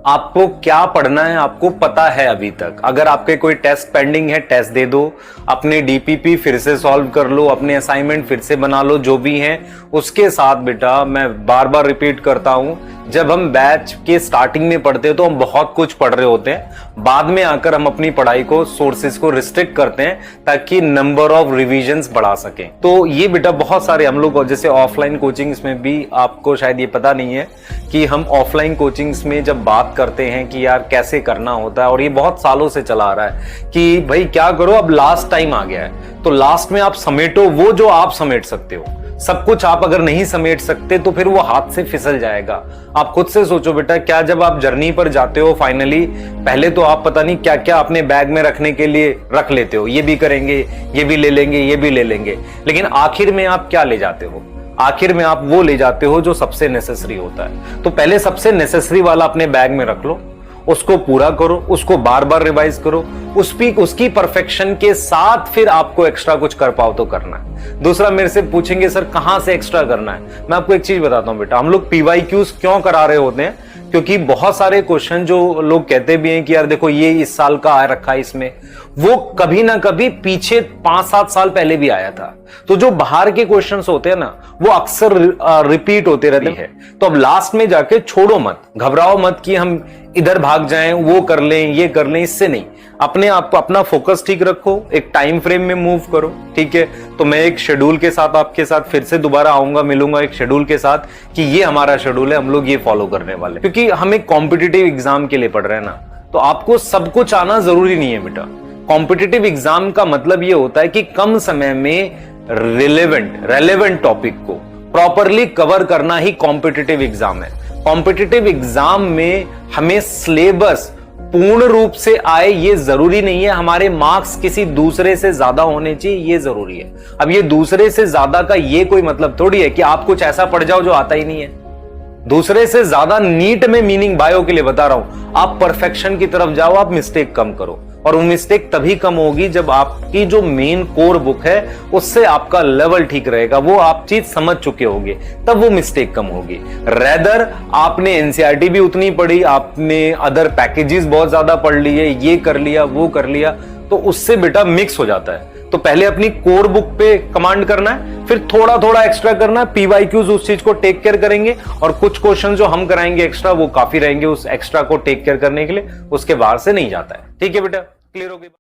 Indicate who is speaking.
Speaker 1: आपको क्या पढ़ना है आपको पता है अभी तक। अगर आपके कोई टेस्ट पेंडिंग है, टेस्ट दे दो, अपने डीपीपी फिर से सॉल्व कर लो, अपने असाइनमेंट फिर से बना लो, जो भी है उसके साथ। बेटा मैं बार बार रिपीट करता हूं, जब हम बैच के स्टार्टिंग में पढ़ते हैं तो हम बहुत कुछ पढ़ रहे होते हैं, बाद में आकर हम अपनी पढ़ाई को, सोर्सेज को रिस्ट्रिक्ट करते हैं ताकि नंबर ऑफ रिविजन्स बढ़ा सकें। तो ये बेटा बहुत सारे हम लोग, जैसे ऑफलाइन कोचिंग्स में भी आपको शायद ये पता नहीं है कि हम ऑफलाइन कोचिंग्स में जब बात करते हैं कि यार कैसे करना होता है, और ये बहुत सालों से चला आ रहा है कि भाई क्या करो, अब लास्ट टाइम आ गया है तो लास्ट में आप समेटो वो जो आप समेट सकते हो। सब कुछ आप अगर नहीं समेट सकते तो फिर वो हाथ से फिसल जाएगा। आप खुद से सोचो बेटा, क्या जब आप जर्नी पर जाते हो फाइनली, पहले तो आप पता नहीं क्या क्या अपने बैग में रखने के लिए रख लेते हो, ये भी करेंगे, ये भी ले लेंगे, ये भी ले लेंगे, लेकिन आखिर में आप क्या ले जाते हो? आखिर में आप वो ले जाते हो जो सबसे नेसेसरी होता है। तो पहले सबसे नेसेसरी वाला अपने बैग में रख लो, उसको पूरा करो, उसको बार बार रिवाइज करो, उसकी परफेक्शन के साथ फिर आपको एक्स्ट्रा कुछ कर पाओ तो करना है। दूसरा, मेरे से पूछेंगे सर कहां से एक्स्ट्रा करना है, मैं आपको एक चीज बताता हूं बेटा, हम लोग PYQs क्यों करा रहे होते हैं, क्योंकि बहुत सारे क्वेश्चन जो लोग कहते भी हैं कि यार देखो ये इस साल का आ रखा है, इसमें वो कभी ना कभी पीछे 5-7 साल पहले भी आया था। तो जो बाहर के क्वेश्चंस होते हैं ना, वो अक्सर रिपीट होते रहते हैं। तो अब लास्ट में जाके छोड़ो मत, घबराओ मत कि हम इधर भाग जाएं, वो कर लें, ये कर लें, इससे नहीं। अपने आप को, अपना फोकस ठीक रखो, एक टाइम फ्रेम में मूव करो, ठीक है। तो मैं एक शेड्यूल के साथ आपके साथ फिर से दोबारा आऊंगा, मिलूंगा एक शेड्यूल के साथ कि ये हमारा शेड्यूल है, हम लोग ये फॉलो करने वाले, क्योंकि हम एक कॉम्पिटिटिव एग्जाम के लिए पढ़ रहे हैं ना, तो आपको सब कुछ आना जरूरी नहीं है बेटा। कॉम्पिटिटिव एग्जाम का मतलब ये होता है कि कम समय में रेलेवेंट टॉपिक को प्रॉपरली कवर करना ही कॉम्पिटिटिव एग्जाम है। कॉम्पिटिटिव एग्जाम में हमें सिलेबस पूर्ण रूप से आए ये जरूरी नहीं है, हमारे मार्क्स किसी दूसरे से ज्यादा होने चाहिए ये जरूरी है। अब ये दूसरे से ज्यादा का ये कोई मतलब थोड़ी है कि आप कुछ ऐसा पढ़ जाओ जो आता ही नहीं है। दूसरे से ज्यादा नीट में मीनिंग बायो के लिए बता रहा हूं, आप परफेक्शन की तरफ जाओ, आप मिस्टेक कम करो, और वो मिस्टेक तभी कम होगी जब आपकी जो मेन कोर बुक है उससे आपका लेवल ठीक रहेगा, वो आप चीज समझ चुके होंगे, तब वो मिस्टेक कम होगी। रेदर आपने एनसीईआरटी भी उतनी पढ़ी, आपने अदर पैकेजेस बहुत ज्यादा पढ़ लिए, ये कर लिया, वो कर लिया, तो उससे बेटा मिक्स हो जाता है। तो पहले अपनी कोर बुक पे कमांड करना है, फिर थोड़ा थोड़ा एक्स्ट्रा करना है। PYQs उस चीज को टेक केयर करेंगे, और कुछ क्वेश्चन जो हम कराएंगे एक्स्ट्रा वो काफी रहेंगे उस एक्स्ट्रा को टेक केयर करने के लिए, उसके बाहर से नहीं जाता है। ठीक है बेटा, क्लियर हो गई?